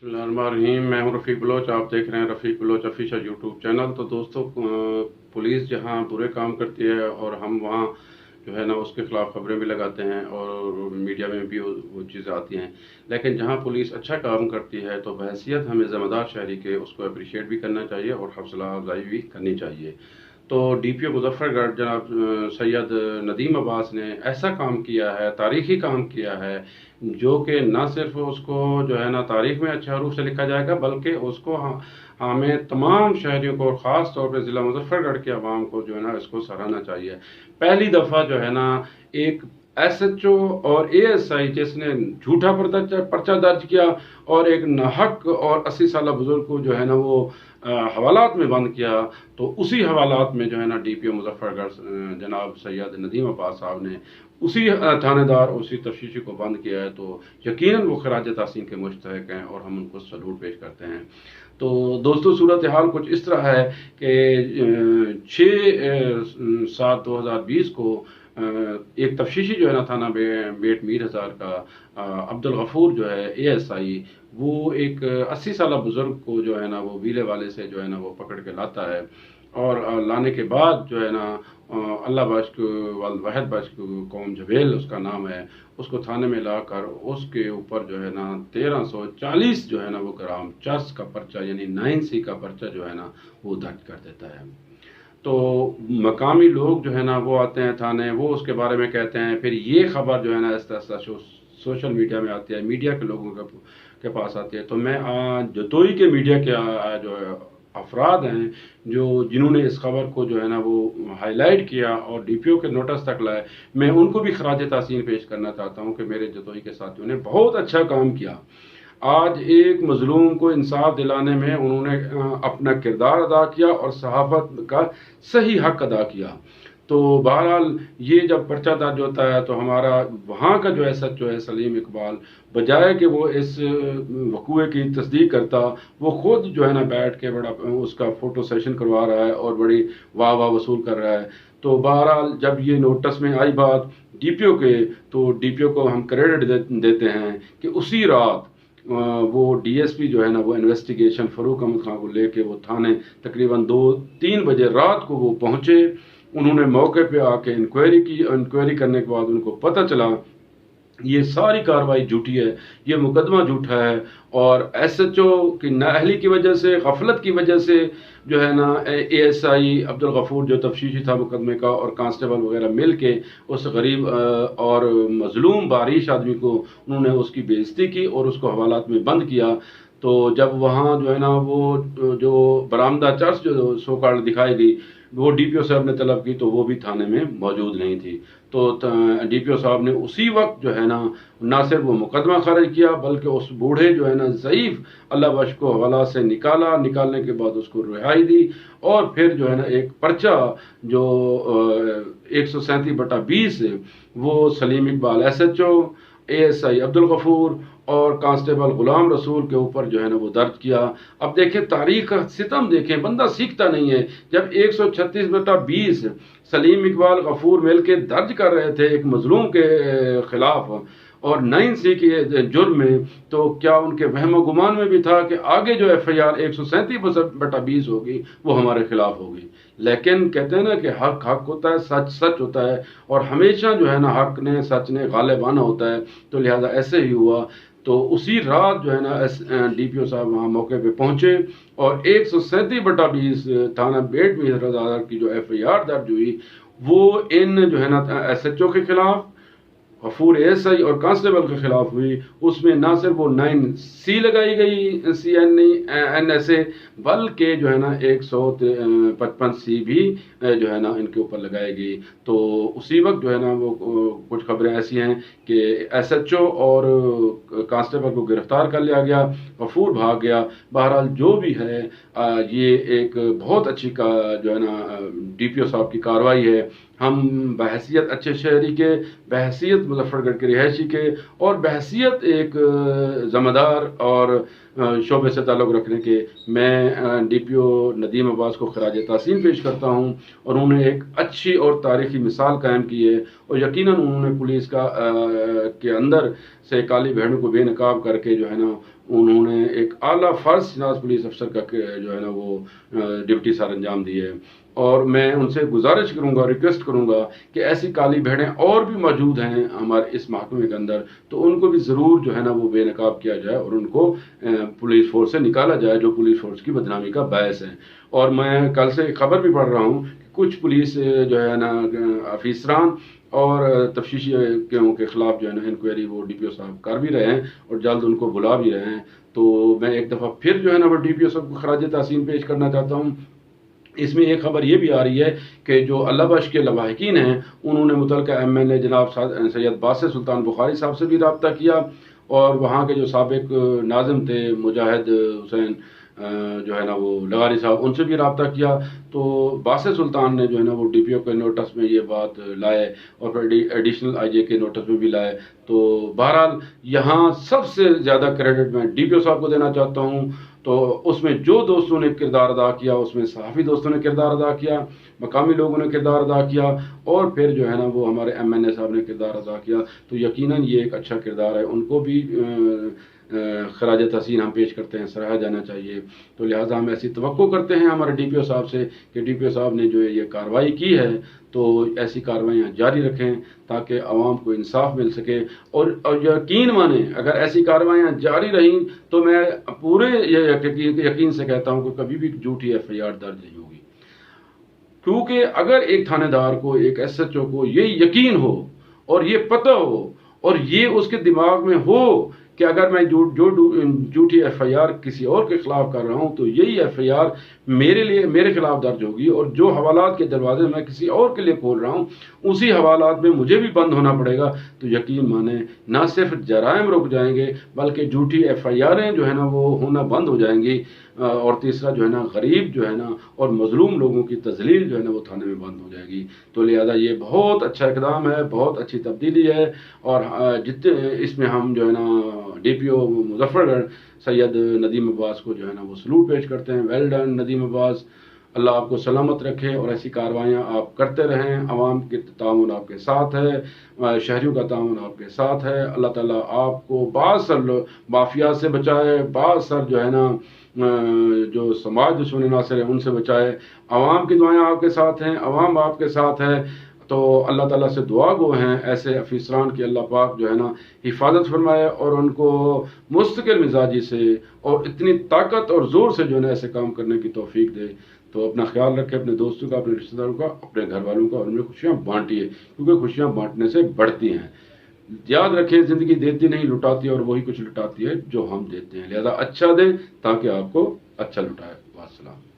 बिस्मिल्लाहिर्रहमानिर्रहीम। मैं हूं रफ़ीक बलोच। आप देख रहे हैं रफ़ीक बलोच ऑफिशियल यूट्यूब चैनल। तो दोस्तों, पुलिस जहां बुरे काम करती है और हम वहां जो है ना उसके ख़िलाफ़ खबरें भी लगाते हैं और मीडिया में भी वो चीज़ें आती हैं, लेकिन जहां पुलिस अच्छा काम करती है तो बहैसियत हमें ज़िम्मेदार शहरी के उसको अप्रिशिएट भी करना चाहिए और हौसला अफजाई भी करनी चाहिए। तो डीपीओ मुजफ्फरगढ़ जनाब सैयद नदीम अब्बास ने ऐसा काम किया है, तारीखी काम किया है, जो कि न सिर्फ उसको जो है ना तारीख में अच्छा रूप से लिखा जाएगा, बल्कि उसको हमें तमाम शहरियों को और ख़ास तौर पे ज़िला मुजफ्फरगढ़ के अवाम को जो है ना इसको सराहना चाहिए। पहली दफ़ा जो है ना एक एसएचओ और एएसआई जिसने झूठा पर्चा दर्ज किया और एक नाहक और 80 साल बुजुर्ग को जो है ना वो हवालात में बंद किया, तो उसी हवालात में जो है ना डीपीओ मुजफ्फरगढ़ जनाब सैयद नदीम अब्बास साहब ने उसी थानेदार उसी तफ्तीशी को बंद किया है। तो यकीनन वो खराज तहसीन के मुस्तहिक हैं और हम उनको सलूट पेश करते हैं। तो दोस्तों, सूरत हाल कुछ इस तरह है कि 6/7/2020 को एक तफ्तीशी जो है ना थाना बेट मीर हजार का अब्दुल गफूर जो है एएसआई, वो एक 80 साल बुजुर्ग को जो है ना वो वीले वाले से जो है ना वो पकड़ के लाता है और लाने के बाद जो है ना अल्लाह बख्श वाहिद बख्श कौम जबेल उसका नाम है, उसको थाने में लाकर उसके ऊपर जो है ना 1340 जो है ना वो ग्राम चर्च का पर्चा यानी 9C का पर्चा जो है ना वो दर्ज कर देता है। तो मकामी लोग जो है ना वो आते हैं थाने, वो उसके बारे में कहते हैं, फिर ये खबर जो है ना इस तरह से सोशल मीडिया में आती है, मीडिया के लोगों के पास आती है। तो मैं जतोई के मीडिया के जो अफराद हैं जिन्होंने इस खबर को जो है ना वो हाईलाइट किया और डीपीओ के नोटिस तक लाए, मैं उनको भी खराज तहसीन पेश करना चाहता हूँ कि मेरे जतोई के साथियों ने बहुत अच्छा काम किया। आज एक मजलूम को इंसाफ दिलाने में उन्होंने अपना किरदार अदा किया और सहाफत का सही हक अदा किया। तो बहरहाल ये जब पर्चा दर्ज होता है तो हमारा वहाँ का जो एसएचओ है सलीम इकबाल, बजाय कि वो इस वकूए की तस्दीक करता, वो खुद जो है ना बैठ के बड़ा उसका फ़ोटो सेशन करवा रहा है और बड़ी वाह वाह वसूल कर रहा है। तो बहरहाल जब ये नोटिस में आई बात डीपीओ के, तो डीपीओ को हम क्रेडिट देते हैं कि उसी रात वो डीएसपी जो है ना वो इन्वेस्टिगेशन फ़रूक अहमद खान को लेके वो थाने तकरीबन 2-3 बजे रात को वो पहुँचे। उन्होंने मौके पे आके इंक्वायरी करने के बाद उनको पता चला ये सारी कार्रवाई झूठी है, ये मुकदमा झूठा है और एसएचओ की नाअहली की वजह से, गफलत की वजह से जो है ना एएसआई अब्दुल गफूर जो तफ्तीशी था मुकदमे का और कांस्टेबल वगैरह मिल के उस गरीब और मजलूम बारिश आदमी को उन्होंने उसकी बेइज्जती की और उसको हवालात में बंद किया। तो जब वहाँ जो है ना वो जो बरामदा चर्च जो सो कॉल्ड दिखाई गई, वो डीपीओ साहब ने तलब की तो वो भी थाने में मौजूद नहीं थी। तो डीपीओ साहब ने उसी वक्त जो है ना सिर्फ वो मुकदमा खारिज किया, बल्कि उस बूढ़े जो है ना ज़ईफ़ अल्लाह बख्श को हवाला से निकालने के बाद उसको रिहाई दी और फिर जो है ना एक पर्चा जो 137/20 वो सलीम इकबाल एसएचओ, एएसआई अब्दुल गफूर और कांस्टेबल गुलाम रसूल के ऊपर जो है ना वो दर्ज किया। अब देखें तारीख का सितम, देखें बंदा सीखता नहीं है। जब 136/20 सलीम इकबाल गफूर मिल के दर्ज कर रहे थे एक मजलूम के खिलाफ और 9C के जुर्म में, तो क्या उनके वहम गुमान में भी था कि आगे जो FIR 137/20 होगी वो हमारे खिलाफ होगी। लेकिन कहते हैं ना कि हक हक होता है, सच सच होता है और हमेशा जो है ना हक ने सच ने गालिब आना होता है। तो लिहाजा ऐसे ही हुआ। तो उसी रात जो है ना डीपीओ साहब वहाँ मौके पे पहुंचे और 137/20 थाना बेट में की जो FIR दर्ज हुई वो इन जो है ना एसएचओ के खिलाफ, गफूर एएसआई और कांस्टेबल के खिलाफ हुई। उसमें ना सिर्फ वो 9C लगाई गई CNSA, बल्कि जो है ना 155C भी जो है ना इनके ऊपर लगाई गई। तो उसी वक्त जो है ना वो कुछ खबरें ऐसी हैं कि एसएचओ और कांस्टेबल को गिरफ्तार कर लिया गया, गफूर भाग गया। बहरहाल जो भी है ये एक बहुत अच्छी जो है ना डीपीओ साहब की कार्रवाई है। हम बहैसियत अच्छे शहरी के, बहैसियत मुजफ्फरगढ़ के रिहायशी के और बहैसियत एक ज़िम्मेदार और शोबे से ताल्लुक़ रखने के मैं डीपीओ नदीम अब्बास को खराज तहसीन पेश करता हूँ और उन्होंने एक अच्छी और तारीख़ी मिसाल कायम की है और यकीनन उन्होंने पुलिस के अंदर से काली भेड़ों को बेनकाब करके जो है ना انہوں نے ایک اعلیٰ فرض شناس پولیس افسر کا جو ہے نا وہ ڈیوٹی سر انجام دی ہے، اور میں ان سے گزارش کروں گا، ریکویسٹ کروں گا کہ ایسی کالی بھیڑیں اور بھی موجود ہیں ہمارے اس محکمے کے اندر، تو ان کو بھی ضرور جو ہے نا وہ بے نقاب کیا جائے اور ان کو پولیس فورس سے نکالا جائے جو پولیس فورس کی بدنامی کا باعث ہے۔ اور میں کل سے ایک خبر بھی پڑھ رہا ہوں کہ کچھ پولیس جو ہے نا افیسران اور تفتیشی کے خلاف جو ہے نا انکوائری وہ ڈی پی او صاحب کر بھی رہے ہیں اور جلد ان کو بلا بھی رہے ہیں۔ تو میں ایک دفعہ پھر جو ہے نا وہ ڈی پی او صاحب کو خراج تحسین پیش کرنا چاہتا ہوں۔ اس میں ایک خبر یہ بھی آ رہی ہے کہ جو اللہ بخش کے لواحقین ہیں انہوں نے متعلقہ ایم ایل اے جناب سید باسط سلطان بخاری صاحب سے بھی رابطہ کیا، اور وہاں کے جو سابق ناظم تھے مجاہد حسین جو ہے نا وہ لغاری صاحب، ان سے بھی رابطہ کیا۔ تو باسط سلطان نے جو ہے نا وہ ڈی پی او کے نوٹس میں یہ بات لائے اور پھر ایڈیشنل آئی جے کے نوٹس میں بھی لائے۔ تو بہرحال یہاں سب سے زیادہ کریڈٹ میں ڈی پی او صاحب کو دینا چاہتا ہوں۔ تو اس میں جو دوستوں نے کردار ادا کیا، اس میں صحافی دوستوں نے کردار ادا کیا، مقامی لوگوں نے کردار ادا کیا، اور پھر جو ہے نا وہ ہمارے ایم این اے صاحب نے کردار ادا کیا، تو یقیناً یہ ایک اچھا کردار ہے، ان کو بھی خراج تحسین ہم پیش کرتے ہیں، سراہا جانا چاہیے۔ تو لہٰذا ہم ایسی توقع کرتے ہیں ہمارے ڈی پی او صاحب سے کہ ڈی پی او صاحب نے جو یہ کارروائی کی ہے تو ایسی کارروائیاں جاری رکھیں تاکہ عوام کو انصاف مل سکے، اور یقین مانیں اگر ایسی کارروائیاں جاری رہیں تو میں پورے یقین سے کہتا ہوں کہ کبھی بھی جھوٹی ایف آئی آر درج نہیں ہوگی، کیونکہ اگر ایک تھانے دار کو، ایک ایس ایچ او کو یہ یقین ہو اور یہ پتہ ہو اور یہ اس کے دماغ میں ہو کہ اگر میں جھوٹی ایف آئی آر کسی اور کے خلاف کر رہا ہوں تو یہی ایف آئی آر میرے خلاف درج ہوگی، اور جو حوالات کے دروازے میں کسی اور کے لیے کھول رہا ہوں اسی حوالات میں مجھے بھی بند ہونا پڑے گا، تو یقین مانیں نہ صرف جرائم رک جائیں گے بلکہ جھوٹی ایف آئی آریں جو ہے نا وہ ہونا بند ہو جائیں گی، اور تیسرا جو ہے نا غریب جو ہے نا اور مظلوم لوگوں کی تذلیل جو ہے نا وہ تھانے میں بند ہو جائے گی۔ تو لہذا یہ بہت اچھا اقدام ہے، بہت اچھی تبدیلی ہے، اور جتنے اس میں ہم جو ہے نا ڈی پی او مظفر گڑھ سید ندیم عباس کو جو ہے نا وہ سلوٹ پیش کرتے ہیں۔ ویل ڈن ندیم عباس، اللہ آپ کو سلامت رکھے اور ایسی کاروائیاں آپ کرتے رہیں، عوام کے تعاون آپ کے ساتھ ہے، شہریوں کا تعاون آپ کے ساتھ ہے۔ اللہ تعالیٰ آپ کو بعض سر مافیا سے بچائے، بعض سر جو ہے نا جو سماج دشمن ناصر ہیں ان سے بچائے۔ عوام کی دعائیں آپ کے ساتھ ہیں، عوام آپ کے ساتھ ہے، تو اللہ تعالیٰ سے دعا گو ہیں ایسے افیسران کی اللہ پاک جو ہے نا حفاظت فرمائے اور ان کو مستقل مزاجی سے اور اتنی طاقت اور زور سے جو ہے نا ایسے کام کرنے کی توفیق دے۔ تو اپنا خیال رکھے، اپنے دوستوں کا، اپنے رشتہ داروں کا، اپنے گھر والوں کا، اور ان میں خوشیاں بانٹیے، کیونکہ خوشیاں بانٹنے سے بڑھتی ہیں۔ یاد رکھیں زندگی دیتی نہیں لٹاتی، اور وہی کچھ لٹاتی ہے جو ہم دیتے ہیں، لہذا اچھا دیں تاکہ آپ کو اچھا لٹائے۔ والسلام۔